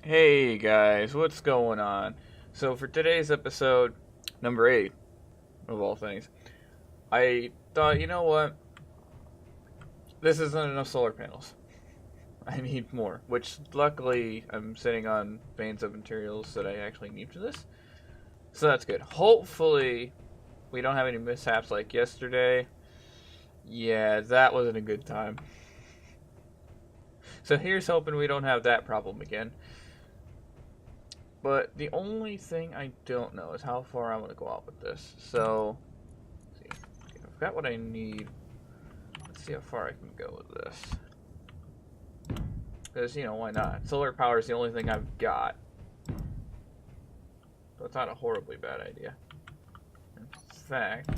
Hey guys, what's going on? So for today's episode, number 8 of all things, I thought, you know what? This isn't enough solar panels. I need more, which luckily I'm sitting on veins of materials that I actually need for this. So that's good. Hopefully we don't have any mishaps like yesterday. Yeah, that wasn't a good time. So here's hoping we don't have that problem again. But the only thing I don't know is how far I'm going to go out with this. So, let's see. Okay, I've got what I need. Let's see how far I can go with this. Because, why not? Solar power is the only thing I've got. So it's not a horribly bad idea. In fact,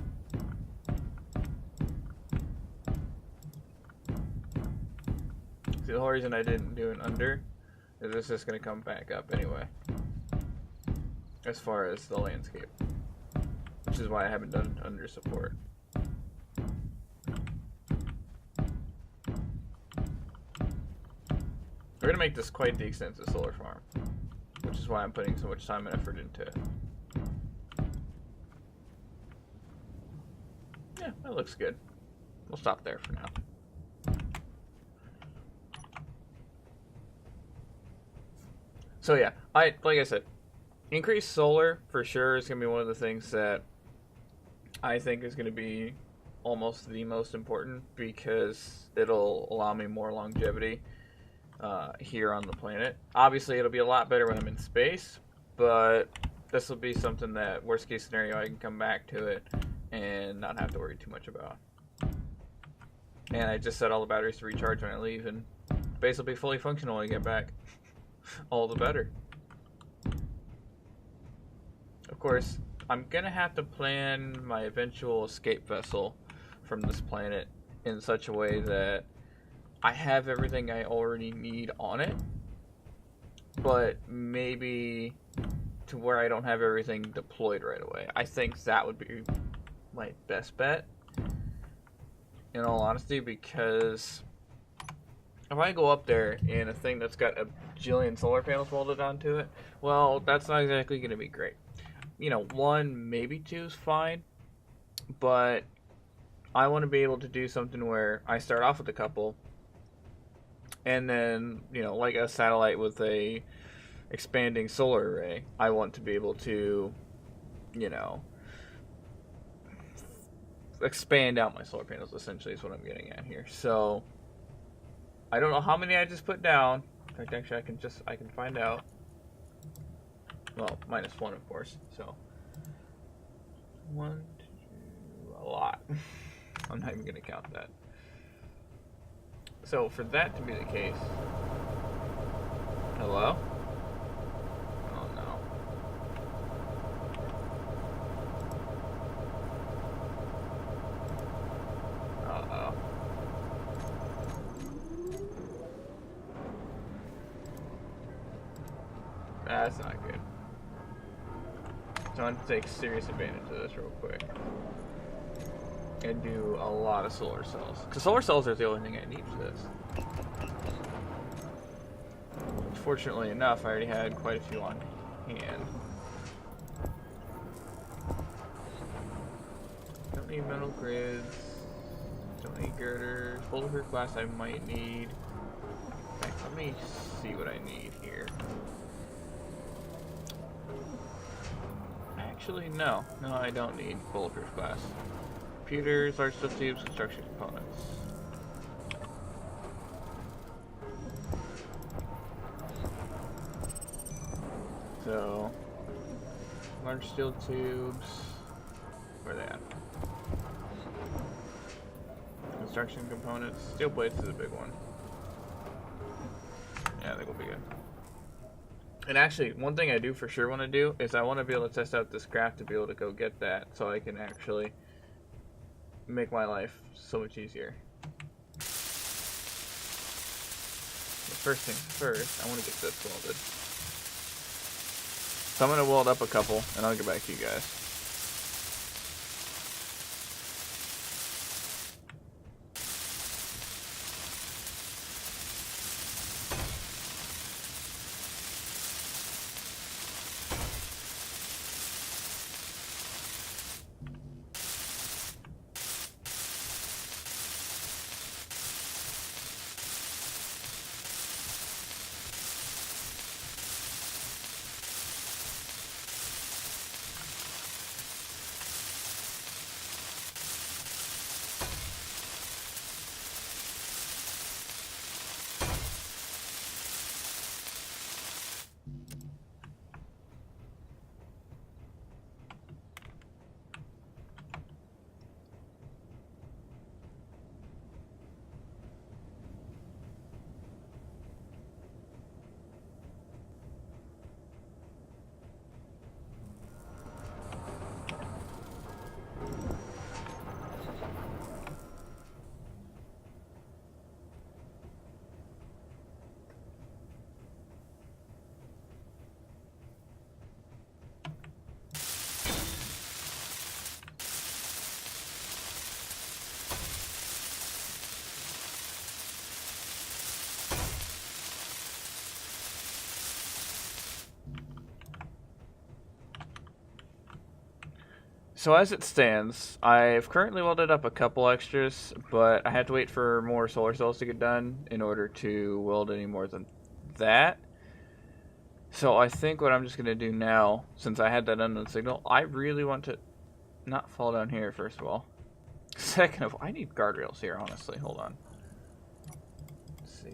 see, the whole reason I didn't do an under is this is going to come back up anyway. As far as the landscape. Which is why I haven't done under support. We're going to make this quite the extensive solar farm. Which is why I'm putting so much time and effort into it. Yeah, that looks good. We'll stop there for now. So yeah, like I said, increased solar for sure is going to be one of the things that I think is going to be almost the most important because it'll allow me more longevity here on the planet. Obviously, it'll be a lot better when I'm in space, but this will be something that, worst case scenario, I can come back to it and not have to worry too much about. And I just set all the batteries to recharge when I leave, and base will be fully functional when I get back. All the better. Of course, I'm gonna have to plan my eventual escape vessel from this planet in such a way that I have everything I already need on it, but maybe to where I don't have everything deployed right away. I think that would be my best bet, in all honesty, because if I go up there in a thing that's got a jillion solar panels welded onto it, well, that's not exactly going to be great. One, maybe two is fine, but I want to be able to do something where I start off with a couple, and then, like a satellite with a expanding solar array, I want to be able to, expand out my solar panels, essentially, is what I'm getting at here. So, I don't know how many I just put down. In fact, actually, I can find out. Well, minus one, of course. So, 1, 2, a lot. I'm not even going to count that. So, for that to be the case... Hello? Oh, no. Uh-oh. That's not good. So I'm going to take serious advantage of this real quick. And do a lot of solar cells. Because solar cells are the only thing I need for this. Fortunately enough, I already had quite a few on hand. Don't need metal grids. Don't need girders. Bulletproof glass I might need. In fact, let me see what I need here. Actually, no. No, I don't need bulletproof glass. Computers, large steel tubes, construction components. So, large steel tubes. Where are they at? Construction components. Steel plates is a big one. Yeah, I think we'll be good. And actually, one thing I do for sure want to do is I want to be able to test out this craft to be able to go get that so I can actually make my life so much easier. But first things first, I want to get this welded. So I'm going to weld up a couple and I'll get back to you guys. So as it stands, I've currently welded up a couple extras, but I had to wait for more solar cells to get done in order to weld any more than that. So I think what I'm just going to do now, since I had that unknown signal, I really want to not fall down here, first of all. Second of all, I need guardrails here, honestly. Hold on. Let's see,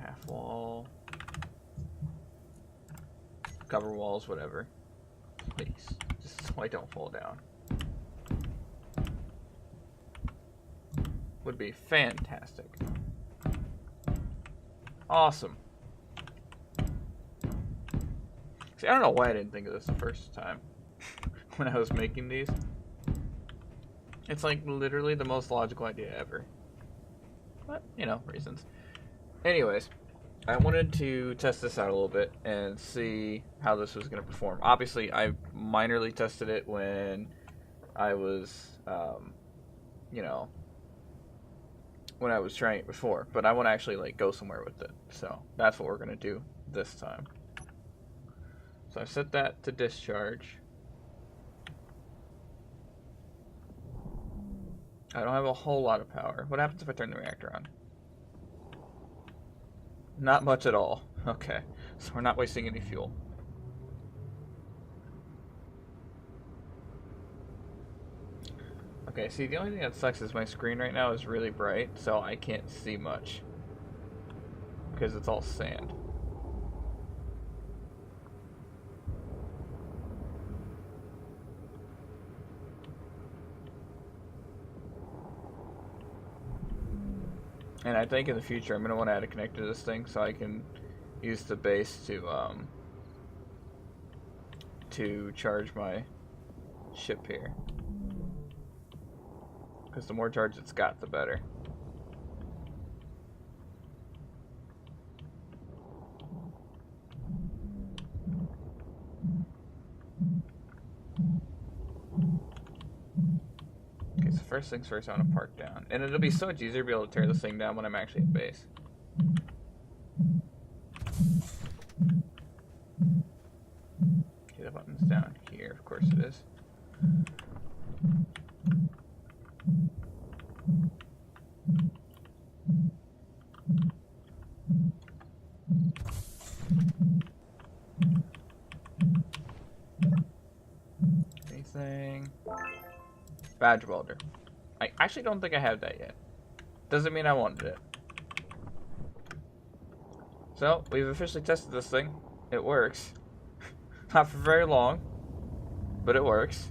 half wall. Cover walls, whatever. Please, just so I don't fall down. Would be fantastic. Awesome. See, I don't know why I didn't think of this the first time when I was making these. It's like literally the most logical idea ever. But, you know, reasons. Anyways, I wanted to test this out a little bit and see how this was going to perform. Obviously, I minorly tested it when I was, you know, when I was trying it before, but I want to actually like go somewhere with it. So that's what we're going to do this time. So I set that to discharge. I don't have a whole lot of power. What happens if I turn the reactor on? Not much at all. Okay, so we're not wasting any fuel. Okay, see, the only thing that sucks is my screen right now is really bright, so I can't see much. Because it's all sand. And I think in the future I'm going to want to add a connector to this thing so I can use the base to charge my ship here. Because the more charge it's got, the better. Okay, so first things first, I want to park down. And it'll be so much easier to be able to tear this thing down when I'm actually at base. Okay, the button's down here, of course it is. Anything? Badge welder. I actually don't think I have that yet. Doesn't mean I wanted it. So, we've officially tested this thing. It works. Not for very long, but it works.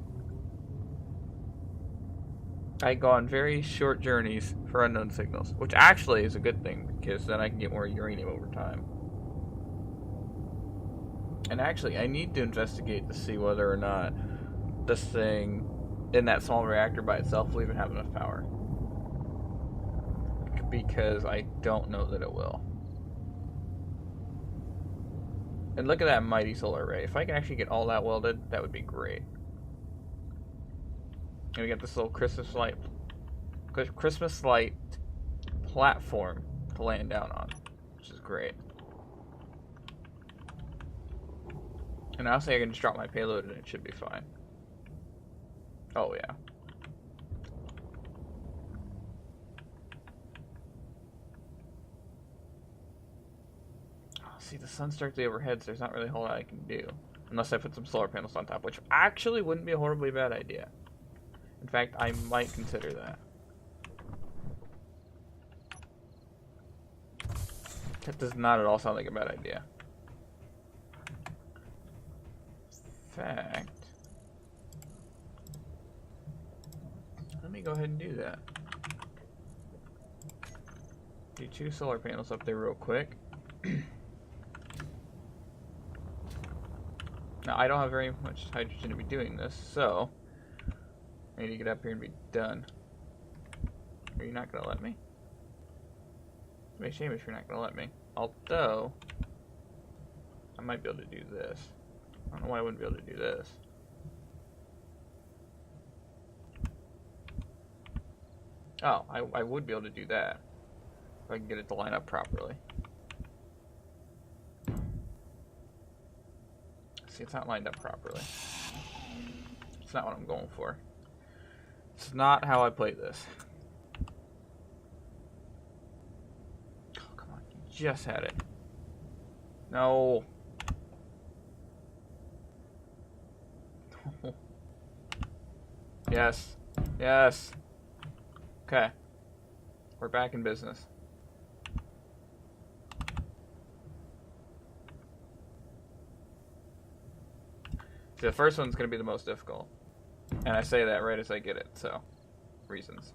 I go on very short journeys for unknown signals, which actually is a good thing because then I can get more uranium over time. And actually, I need to investigate to see whether or not this thing in that small reactor by itself will even have enough power. Because I don't know that it will. And look at that mighty solar array. If I can actually get all that welded, that would be great. And we got this little Christmas light platform to land down on, which is great. And honestly, I can just drop my payload and it should be fine. Oh yeah. See, the sun's directly overhead, so there's not really a whole lot I can do. Unless I put some solar panels on top, which actually wouldn't be a horribly bad idea. In fact, I might consider that. That does not at all sound like a bad idea. In fact, let me go ahead and do that. Do 2 solar panels up there real quick. Now, I don't have very much hydrogen to be doing this, so I need to get up here and be done. Are you not going to let me? It'd be a shame if you're not going to let me. Although, I might be able to do this. I don't know why I wouldn't be able to do this. Oh, I would be able to do that. If I can get it to line up properly. See, it's not lined up properly. It's not what I'm going for. It's not how I play this. Oh, come on. You just had it. No. Yes. Yes. Okay. We're back in business. See, the first one's going to be the most difficult. And I say that right as I get it, so. Reasons.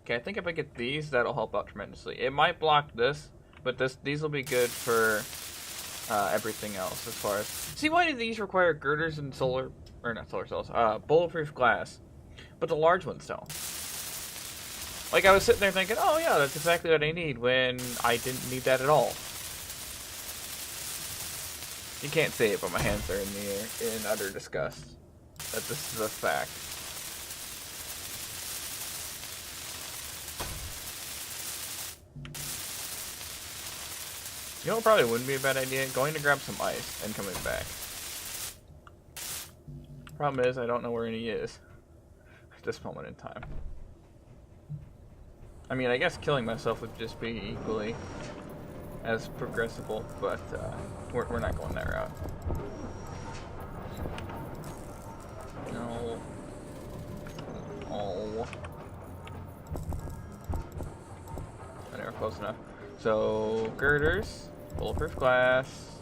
Okay, I think if I get these, that'll help out tremendously. It might block this, but these will be good for everything else as far as... See, why do these require girders and solar... Or not solar cells, bulletproof glass. But the large ones don't. Like, I was sitting there thinking, oh yeah, that's exactly what I need, when I didn't need that at all. You can't see it, but my hands are in the air in utter disgust that this is a fact. You know what probably wouldn't be a bad idea? Going to grab some ice and coming back. Problem is, I don't know where any is at this moment in time. I mean, I guess killing myself would just be equally as progressible, but we're not going that route. No. Oh. I never close enough. So, girders, bulletproof glass,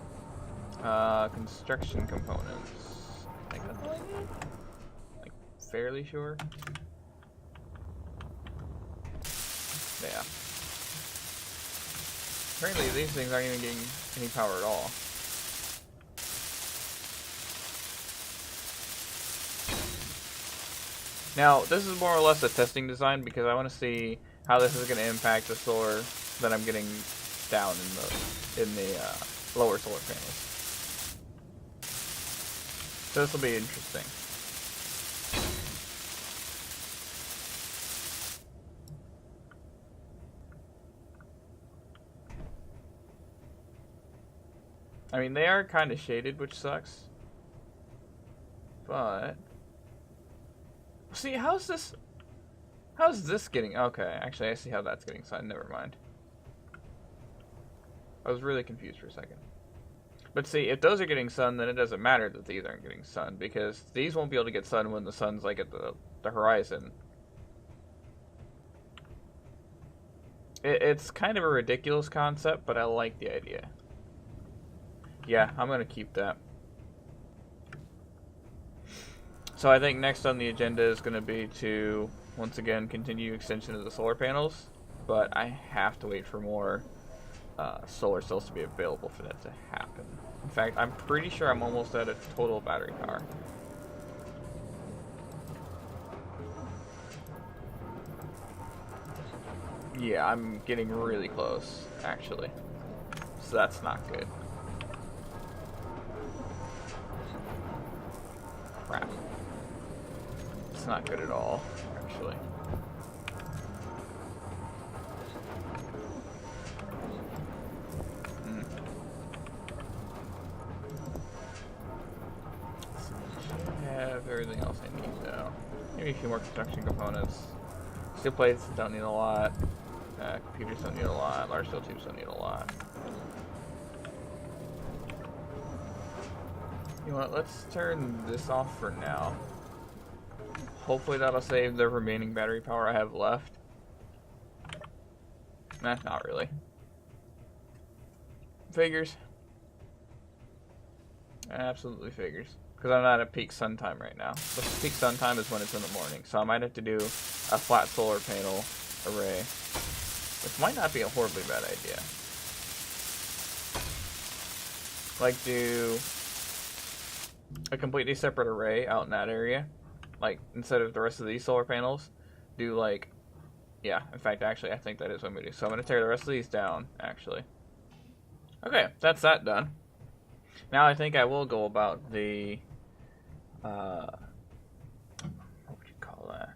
construction components. I think that's all I need? Like, fairly sure. Yeah. Apparently these things aren't even getting any power at all. Now, this is more or less a testing design because I want to see how this is going to impact the solar that I'm getting down in the lower solar panels. So this will be interesting. I mean, they are kind of shaded, which sucks. But... See, how's this getting... Okay, actually, I see how that's getting sun. Never mind. I was really confused for a second. But see, if those are getting sun, then it doesn't matter that these aren't getting sun, because these won't be able to get sun when the sun's, like, at the horizon. It's kind of a ridiculous concept, but I like the idea. Yeah, I'm going to keep that. So I think next on the agenda is going to be to, once again, continue extension of the solar panels. But I have to wait for more solar cells to be available for that to happen. In fact, I'm pretty sure I'm almost at a total battery power. Yeah, I'm getting really close, actually. So that's not good. Crap. It's not good at all, actually. Have everything else I need though. Maybe a few more construction components. Steel plates don't need a lot. Computers don't need a lot. Large steel tubes don't need a lot. You know what? Let's turn this off for now. Hopefully that'll save the remaining battery power I have left. Nah, not really. Figures. Absolutely figures. Because I'm not at peak sun time right now. But peak sun time is when it's in the morning. So I might have to do a flat solar panel array. Which might not be a horribly bad idea. Like do a completely separate array out in that area. Like, instead of the rest of these solar panels, do like, yeah, in fact, actually, I think that is what I'm going to do. So I'm going to tear the rest of these down, actually. Okay, that's that done. Now I think I will go about the, what would you call that?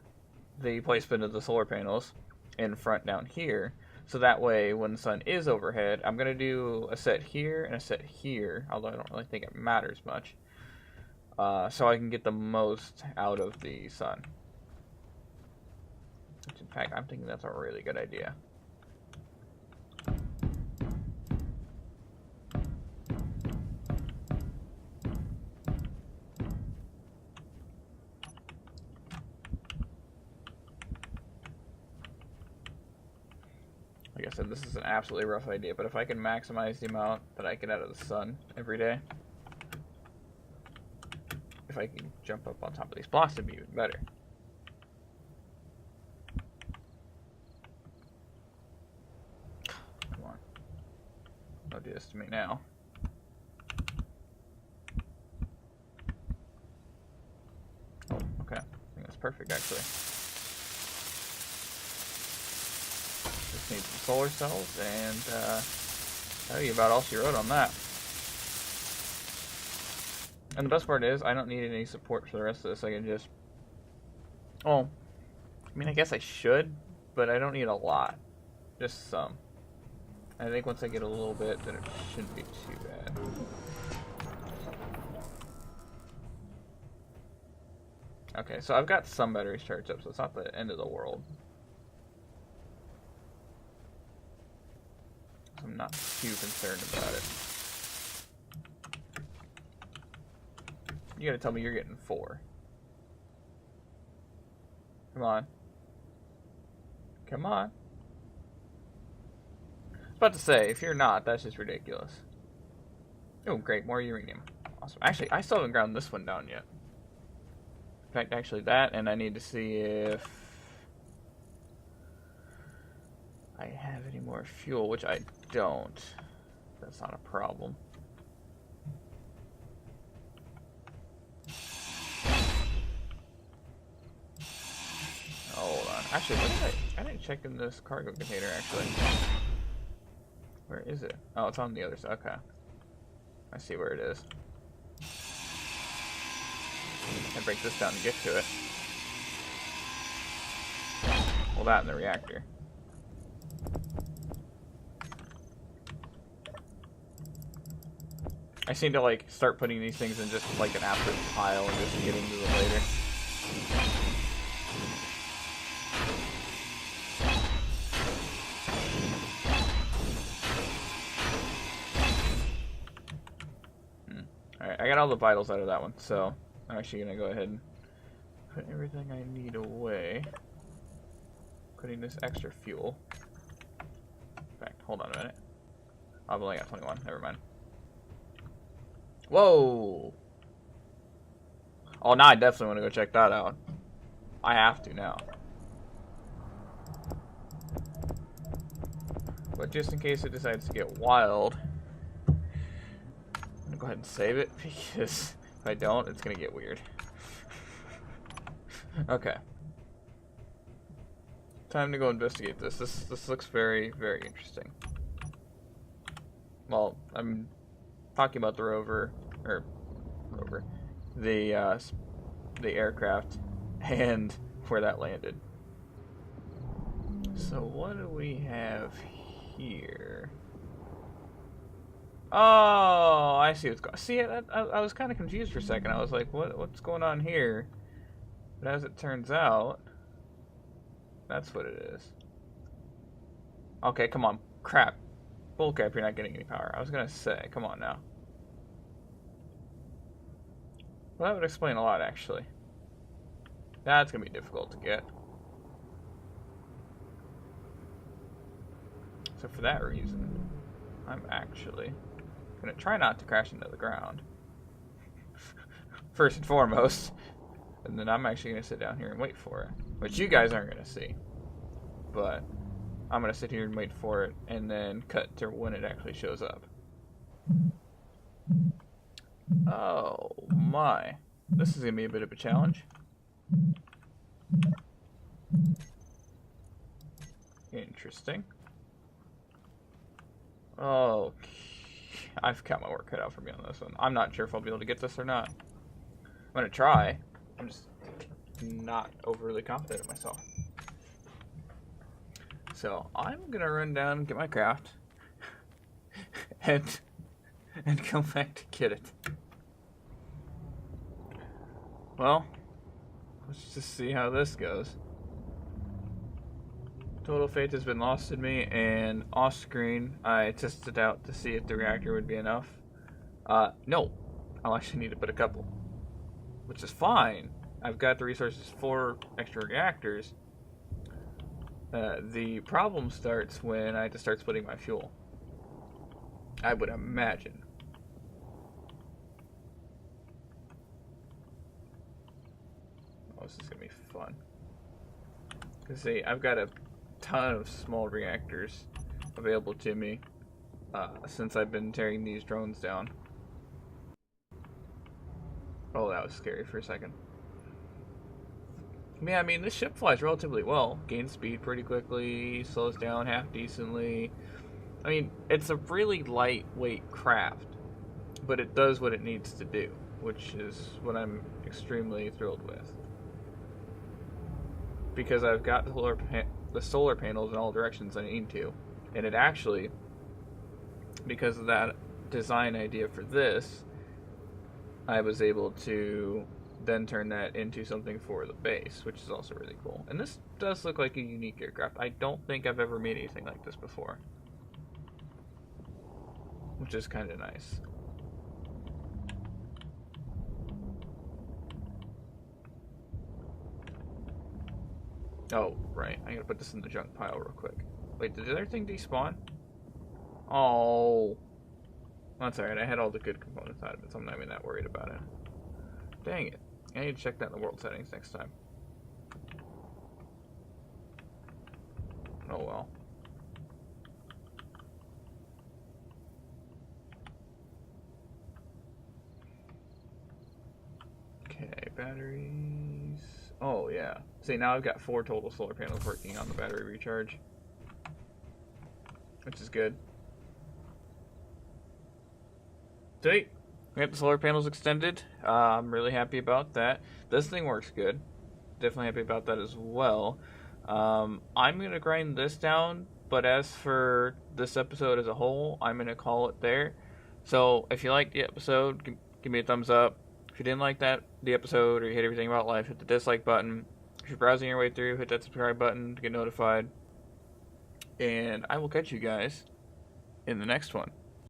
The placement of the solar panels in front down here. So that way, when the sun is overhead, I'm going to do a set here and a set here, although I don't really think it matters much. So I can get the most out of the sun. Which, in fact, I'm thinking that's a really good idea. Like I said, this is an absolutely rough idea, but if I can maximize the amount that I get out of the sun every day, if I can jump up on top of these blocks, it'd be even better. Come on. Don't do this to me now. Oh, okay. I think that's perfect, actually. Just need some solar cells, and tell you about all she wrote on that. And the best part is, I don't need any support for the rest of this. I can just... Oh, I mean, I guess I should, but I don't need a lot. Just some. I think once I get a little bit, then it shouldn't be too bad. Okay, so I've got some batteries charged up, so it's not the end of the world. So I'm not too concerned about it. You gotta tell me you're getting 4. Come on. Come on. I was about to say, if you're not, that's just ridiculous. Oh, great, more uranium. Awesome. Actually, I still haven't ground this one down yet. In fact, actually that, and I need to see if I have any more fuel, which I don't. That's not a problem. Hold on. Actually, what did I didn't check in this cargo container, actually. Where is it? Oh, it's on the other side. Okay. I see where it is. I break this down to get to it. Well, that in the reactor. I seem to, like, start putting these things in just, like, an absolute pile and just get into them later. Alright, I got all the vitals out of that one, so I'm actually going to go ahead and put everything I need away. Putting this extra fuel. In fact, hold on a minute. I've only got 21, never mind. Whoa! Oh, now I definitely want to go check that out. I have to now. But just in case it decides to get wild, I'm gonna go ahead and save it, because if I don't, it's gonna get weird. Okay. Time to go investigate this. This looks very, very interesting. Well, I'm talking about the rover, the aircraft, and where that landed. So what do we have here? Oh, I see what's going on. See, I was kind of confused for a second. I was like, what's going on here? But as it turns out, that's what it is. Okay, come on. Crap. Bullcrap, you're not getting any power. I was going to say, come on now. Well, that would explain a lot, actually. That's going to be difficult to get. So for that reason, I'm actually going to try not to crash into the ground. First and foremost. And then I'm actually going to sit down here and wait for it. Which you guys aren't going to see. But I'm going to sit here and wait for it. And then cut to when it actually shows up. Oh my. This is going to be a bit of a challenge. Interesting. Oh, I've got my work cut out for me on this one. I'm not sure if I'll be able to get this or not. I'm going to try. I'm just not overly confident in myself. So I'm gonna run down and get my craft, and come back to get it. Well, let's just see how this goes. Total faith has been lost in me, and off screen I tested out to see if the reactor would be enough. No, I'll actually need to put a couple, which is fine. I've got the resources for extra reactors. The problem starts when I have to start splitting my fuel, I would imagine. Oh, this is gonna be fun. Cause see, I've got a ton of small reactors available to me since I've been tearing these drones down. Oh, that was scary for a second. Yeah, I mean, this ship flies relatively well. Gains speed pretty quickly, slows down half decently. I mean, it's a really lightweight craft, but it does what it needs to do, which is what I'm extremely thrilled with. Because I've got the solar panels in all directions I need to, and it actually, because of that design idea for this, I was able to then turn that into something for the base, which is also really cool. And this does look like a unique aircraft. I don't think I've ever made anything like this before, which is kind of nice. Oh, right. I gotta put this in the junk pile real quick. Wait, did the other thing despawn? Oh. That's alright. I had all the good components out of it, so I'm not even that worried about it. Dang it. I need to check that in the world settings next time. Oh well. Okay, batteries. Oh, yeah. See, now I've got 4 total solar panels working on the battery recharge, which is good. Sweet. We got the solar panels extended. I'm really happy about that. This thing works good. Definitely happy about that as well. I'm going to grind this down, but as for this episode as a whole, I'm going to call it there. So if you liked the episode, give me a thumbs up. If you didn't like the episode, or you hate everything about life, hit the dislike button. If you're browsing your way through, hit that subscribe button to get notified. And I will catch you guys in the next one.